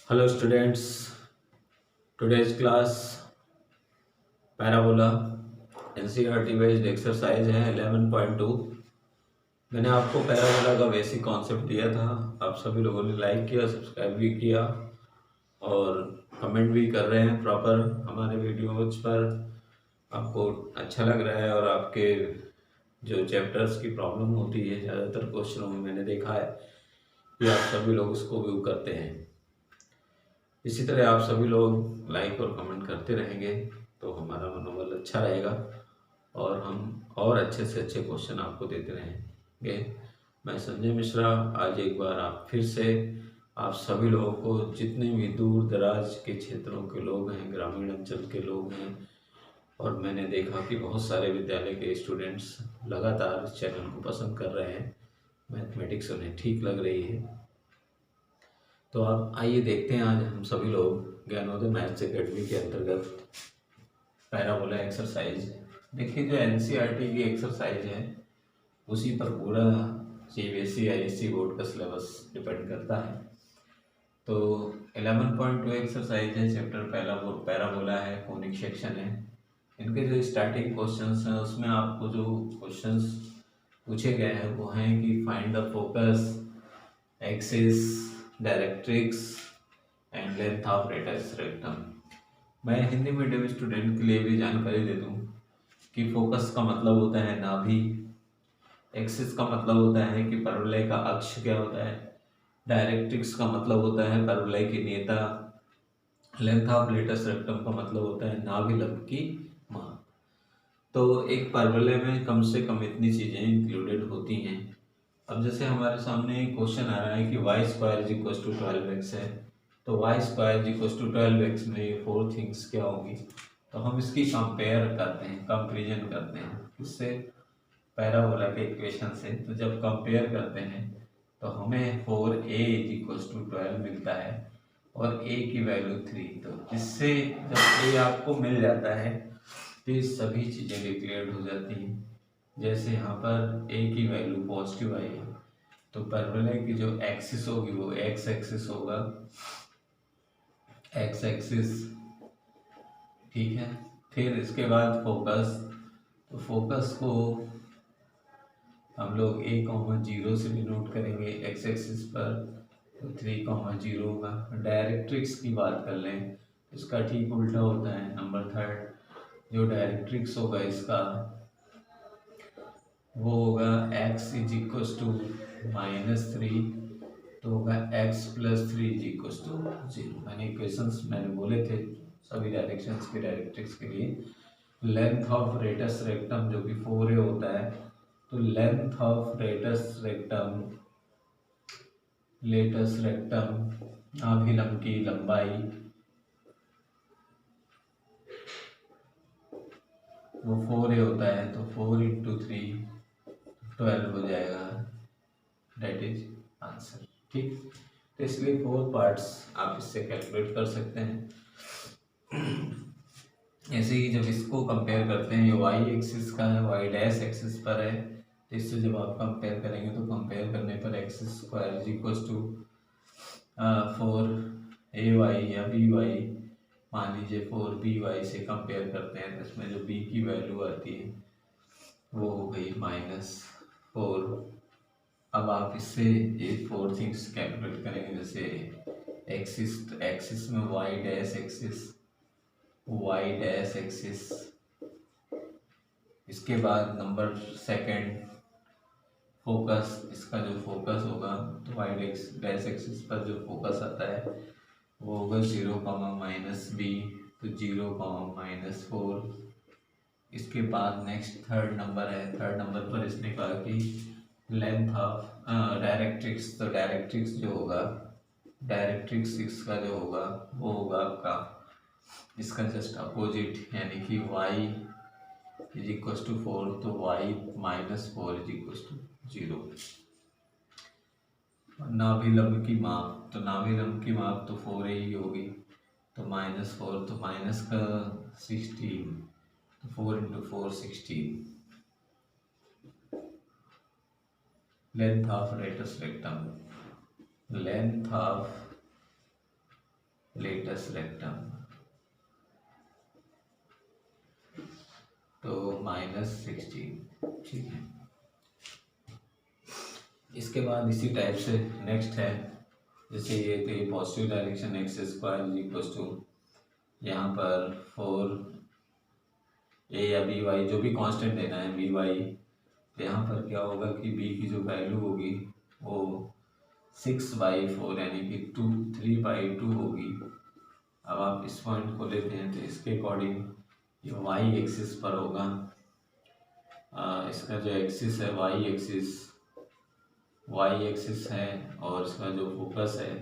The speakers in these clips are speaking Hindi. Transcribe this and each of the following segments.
Hello students, today's class parabola NCERT based exercise है 11.2। मैंने आपको पैराबोला का बेसिक कॉन्सेप्ट दिया था। आप सभी लोगों ने लाइक किया, सब्सक्राइब भी किया और कमेंट भी कर रहे हैं प्रॉपर हमारे वीडियोज पर। आपको अच्छा लग रहा है और आपके जो चैप्टर्स की प्रॉब्लम होती है ज़्यादातर क्वेश्चनों में मैंने देखा है कि आप सभी लोग उसको व्यू करते हैं। इसी तरह आप सभी लोग लाइक और कमेंट करते रहेंगे तो हमारा मनोबल अच्छा रहेगा और हम और अच्छे से अच्छे क्वेश्चन आपको देते रहेंगे। मैं संजय मिश्रा आज एक बार आप फिर से आप सभी लोगों को, जितने भी दूर दराज के क्षेत्रों के लोग हैं, ग्रामीण अंचल के लोग हैं, और मैंने देखा कि बहुत सारे विद्यालय के स्टूडेंट्स लगातार इस चैनल को पसंद कर रहे हैं, मैथमेटिक्स उन्हें ठीक लग रही है। तो आप आइए देखते हैं आज हम सभी लोग ज्ञानोदय मैथ्स एकेडमी के अंतर्गत पैराबोला एक्सरसाइज। देखिए, जो एनसीईआरटी की एक्सरसाइज है उसी पर पूरा सीबीएसई आईएससी बोर्ड का सिलेबस डिपेंड करता है। तो 11.2 एक्सरसाइज है, चैप्टर पहला पैराबोला है, कोनिक सेक्शन है। इनके जो स्टार्टिंग क्वेश्चंस हैं उसमें आपको जो क्वेश्चंस पूछे गए हैं वो हैं कि find the focus, axis, directrix and length of radius rectum. मैं हिंदी मीडियम स्टूडेंट के लिए भी जानकारी दे दूं कि फोकस का मतलब होता है नाभि, एक्सिस का मतलब होता है कि परवलय का अक्ष क्या होता है, डायरेक्ट्रिक्स का मतलब होता है परवलय की नेता, लेंथ ऑफ लेटस रेक्टम का मतलब होता है नाभि लंब की माप। तो एक परवलय में कम से कम इतनी चीजें इंक्लूडेड होती हैं। अब जैसे हमारे सामने एक क्वेश्चन आ रहा है कि y square is equal to 12x है, तो y square is equal to 12x में ये फोर थिंग्स क्या होंगी, तो हम इसकी कंपेयर करते हैं, कंपेरिजन करते हैं किससे, पैराबोला के इक्वेशन से। तो जब कंपेयर करते हैं तो हमें 4a इज इक्वल टू 12 मिलता है और a की वैल्यू 3। तो इससे जब a आपको मिल जाता है तो ये सभी चीज़ें डिक्लेयर हो जाती हैं। जैसे यहाँ पर a की वैल्यू पॉजिटिव आई है तो परवलय की जो एक्सिस होगी वो एक्स एक्सिस होगा, एक्स एक्सिस, ठीक है। फिर इसके बाद फोकस, तो फोकस को हम लोग a कॉमा जीरो से डिनोट करेंगे एक्स एक्सिस पर, तो 3,0 होगा। डायरेक्ट्रिक्स की बात कर लें, इसका ठीक उल्टा होता है। नंबर थर्ड जो डायरेक्ट्रिक्स होगा इसका वो होगा x इज इक्वल टू -3, तो होगा x plus 3 is equal to 0। मैंने इक्वेशंस मैंने बोले थे सभी डायरेक्शंस के डायरेक्ट्रिक्स के लिए। लेंथ ऑफ रेटस रेक्टम जो कि 4a होता है, तो length of latus rectum, latus rectum नाभिलंब की लंबाई वो 4a होता है, तो 4 इंटू 3 12 हो जाएगा, डेट इज आंसर। ठीक, तो इसलिए 4 पार्ट्स आप इससे कैलकुलेट कर सकते हैं। ऐसे ही जब इसको कंपेयर करते हैं, ये वाई एक्सिस का है, वाई डैश एक्सिस पर है, तो इससे जब आप कंपेयर करेंगे तो कंपेयर करने पर x square is equal to 4ay या by, मान लीजिए 4by से कंपेयर करते हैं तो इसमें जो b की वैल्यू आती है वो हो गई -4। अब आप इससे ये 4 थिंग्स कैलकुलेट करेंगे, जैसे एक्सिस में वाई डैश एक्सिस, इसके बाद नंबर सेकंड फोकस, इसका जो फोकस होगा तो वाई डैश एक्सिस पर जो फोकस आता है वो होगा 0,-b, तो 0,-4। इसके बाद नेक्स्ट थर्ड नंबर है, थर्ड नंबर पर इसने कहा कि लेंथ ऑफ डायरेक्ट्रिक्स, तो डायरेक्ट्रिक्स जो होगा, डायरेक्ट्रिक्स इसका जो होगा वो होगा आपका इसका जस्ट अपोजिट, यानी कि y इज इक्वल टू 4, तो y -4 इज इक्वल टू 0। नाभिलंब की माप, तो नाभिलंब की माप तो 4 ही होगी, तो -4, तो माइनस का 16, तो 4 into 4 16। Length of latus rectum, length of latus rectum, तो -16, ठीक है। इसके बाद इसी टाइप से नेक्स्ट है, जैसे ये तो ये positive direction x square equal to यहाँ पर 4 ए या बी वाई जो भी कांस्टेंट देना है बी वाई, तो यहाँ पर क्या होगा कि बी की जो वैल्यू होगी वो 6/4 यानी कि 3/2 होगी। अब आप इस पॉइंट को लेते हैं तो इसके अकॉर्डिंग ये वाई एक्सिस पर होगा। इसका जो एक्सिस है वाई एक्सिस है, और इसका जो फोकस है,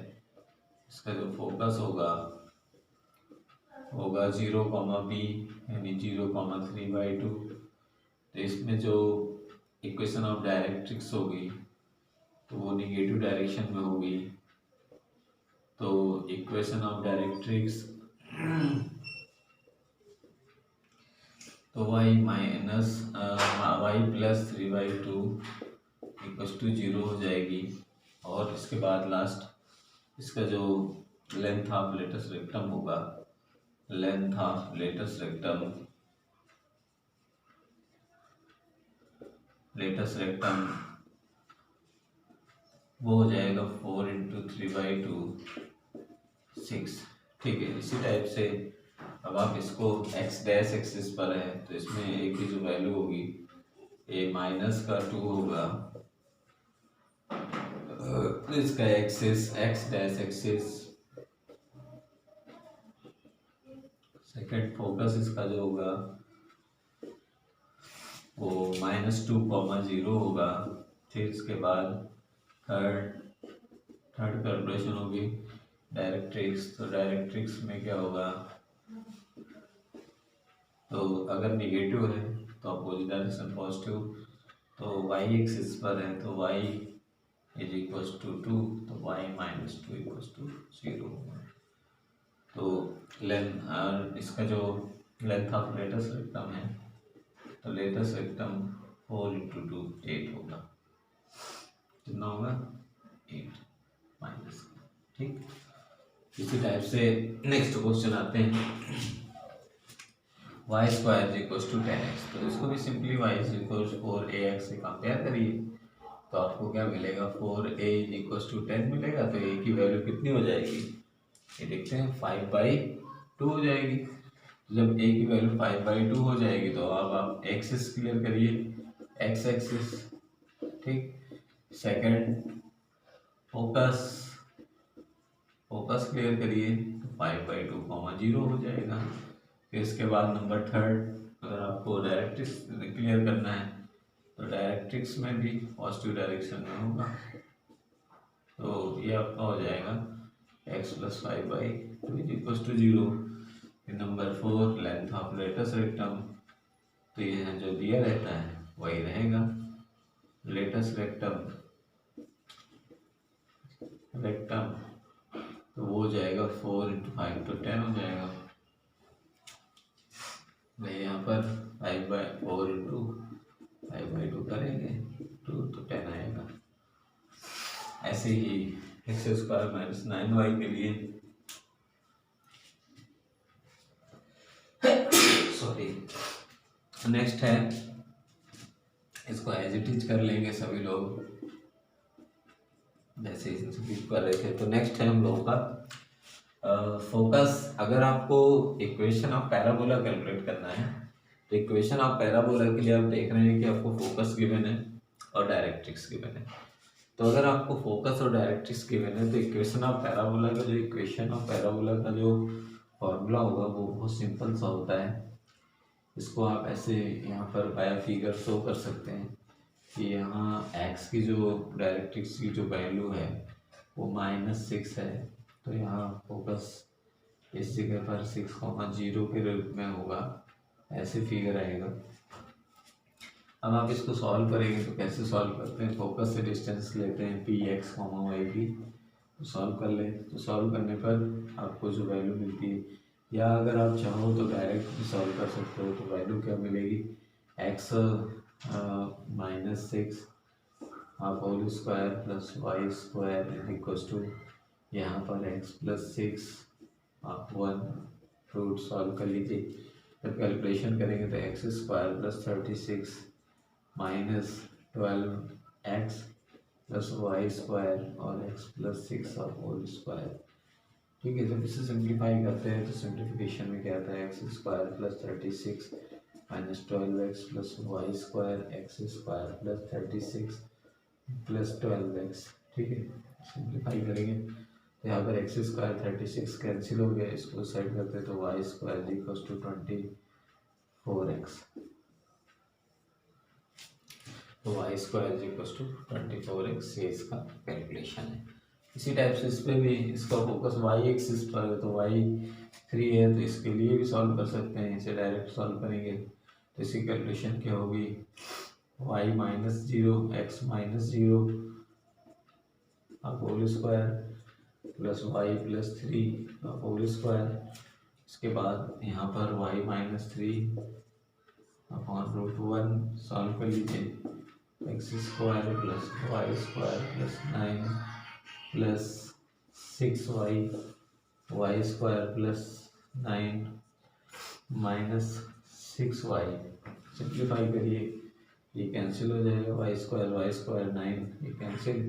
इसका जो फोकस होगा 0, b यानी 0, 3/2। तो इसमें जो इक्वेशन ऑफ डायरेक्ट्रिक्स होगी तो वो निगेटिव डायरेक्शन में होगी। तो इक्वेशन ऑफ डायरेक्ट्रिक्स तो y प्लस 3/2 इक्वल टू 0 हो जाएगी। और इसके बाद लास्ट इसका जो लेंथ ऑफ लेटस रेक्टम होगा, लेंथ ऑफ लेटस रेक्टम वो हो जाएगा 4 × 3/2 6, ठीक है। इसी टाइप से अब आप इसको x डैश एक्सिस पर है तो इसमें a की जो वैल्यू होगी a -2 होगा, इसका axis x dash axis. Second focus इसका जो होगा वो -2, 0 होगा। फिर इसके बाद थर्ड कैलकुलेशन होगी डायरेक्ट्रिक्स। तो डायरेक्ट्रिक्स में क्या होगा, तो अगर निगेटिव है तो अपोजिट डायरेक्शन पॉजिटिव, तो y एक्सिस पर है तो y = 2, तो y -2 = 0 होगा। तो लेंथ इसका जो लेंथ ऑफ लेटस रेक्टम है तो लेटस रेक्टम 4 × 2 8 होगा। कितना होगा 8 माइनस, ठीक। इसी टाइप से नेक्स्ट क्वेश्चन आते हैं y² = 10x। तो इसको भी सिंपली y = 4ax से कंपेयर करिए तो आपको क्या मिलेगा 4a = 10 मिलेगा। तो a की वैल्यू कितनी हो जाएगी, ये देखते हैं 5/2 हो जाएगी। तो जब a की वैल्यू 5/2 हो जाएगी तो अब आप एक्सिस क्लियर करिए, x एक्सिस, ठीक। सेकंड फोकस क्लियर करिए तो 5/2, 0 हो जाएगा। फिर इसके बाद नंबर थर्ड, अगर आपको डायरेक्ट्रिक्स क्लियर करना है तो डायरेक्ट्रिक्स में भी पॉजिटिव डायरेक्शन में होगा। तो ये आपका हो जाएगा x + 5/2 = 0। Number 4 length of latus rectum, तो ये जो दिया रहता है वही रहेगा। लेटस रेक्टम तो वो हो जाएगा 4 × 5 तो 10 हो जाएगा। मैं यहाँ पर 5/4 × 5/2 करेंगे 2 तो 10 आएगा। ऐसे ही x² - 9y के लिए सॉरी नेक्स्ट है, इसको एज इट इज कर लेंगे सभी लोग जैसे कर रहे थे। तो नेक्स्ट है हम लोगों का फोकस। अगर आपको इक्वेशन ऑफ पैराबोला कैलकुलेट करना है तो इक्वेशन ऑफ पैराबोला के लिए आप देख रहे हैं कि आपको फोकस गिवन है और डायरेक्ट्रिक्स गिवन है। तो अगर आपको फोकस और डायरेक्ट्रिक्स गिवन है तो इक्वेशन ऑफ पैराबोला का जो फॉर्मूला होगा वो बहुत सिंपल सा होता है। इसको आप ऐसे यहाँ पर बाय फिगर शो कर सकते हैं कि यहाँ x की जो डायरेक्ट्रिक्स की जो वैल्यू है वो -6 है, तो यहाँ फोकस इस जगह पर 6, 0 के रूप में होगा, ऐसे फिगर आएगा। अब आप इसको सॉल्व करेंगे तो कैसे सॉल्व करते हैं, फोकस से डिस्टेंस लेते हैं px, y तो सॉल्व कर ले। तो सॉल्व करने पर आपको जो वैल्यू मिलती है, या अगर आप चाहो तो डायरेक्ट भी सॉल्व कर सकते हो। तो वैल्यू क्या मिलेगी, x -6 होल स्क्वायर + y² = यहाँ पर x + 6 आप 1 रूट सॉल्व कर लीजिए। जब कैलकुलेशन करेंगे तो x square plus 36 minus 12x plus y square और एक्स प्लस 6 और होल स्क्वायर। ठीक है, जब इसे सिंप्लीफाई करते हैं तो सिंप्लीफिकेशन में क्या आता है, x square plus 36 minus 12x plus y square x square plus 36 plus 12x। ठीक है, सिंप्लीफाई करेंगे तो यहाँ पर एक्स स्क्वायर 36 कैंसिल हो गया, इसको साइड करते हैं तो y square equals to 24x, तो y square equals to 24x, ये इसका कैलकुलेशन है। इसी टाइप से इस पर भी इसका फोकस वाई एक्सिस पर है, तो वाई 3 है तो इसके लिए भी सॉल्व कर सकते हैं, इसे डायरेक्ट सॉल्व करेंगे तो इसकी कैलकुलेशन क्या होगी, y minus 0 x minus 0 whole square plus y plus 3 whole square. इसके बाद यहाँ पर y minus 3 upon root 1 solve कर लीजिए, x square plus y square plus 9 plus 6y y square plus 9 minus 6y। Simplify करिए, ये कैंसिल हो जाएगा, वाई स्क्वायर 9 ये कैंसिल,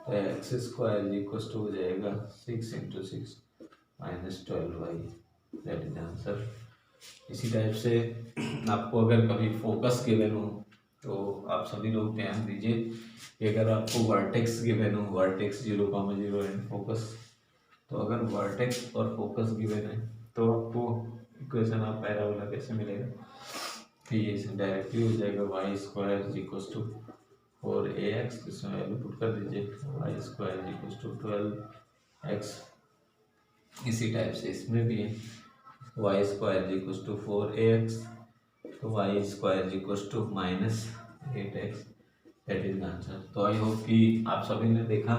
तो एक्स स्क्वायर इक्वल टू हो जाएगा 6 into 6 minus 12y, that is answer. इसी टाइप से आपको अगर कभी फोकस गिवन हो तो आप सभी लोग ध्यान दीजिए कि अगर आपको वर्टेक्स गिवन हो, वर्टेक्स 0,0 एंड फोकस, तो अगर वर्टेक्स और फोकस गिवन है तो आपको इक्वेशन ऑफ पैराबोला कैसे मिलेगा, तो ये डायरेक्टली हो जाएगा Y square equals to 4ax, इसमें वैल्यू पुट कर दीजिए, Y square equals to 12x। इसी टाइप से इसमें भी है, Y square equals to 4ax, तो y square equals to minus 8x, that is answer. तो आई होप कि आप सभी ने देखा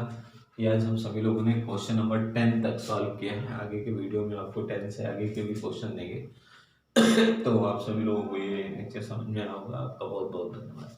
कि आज हम सभी लोगों ने क्वेश्चन नंबर 10 तक सॉल्व किया है। आगे के वीडियो में आपको 10 से आगे के भी क्वेश्चन देंगे तो आप सभी लोगों को ये लेक्चर समझ में आया होगा। आपका बहुत बहुत धन्यवाद।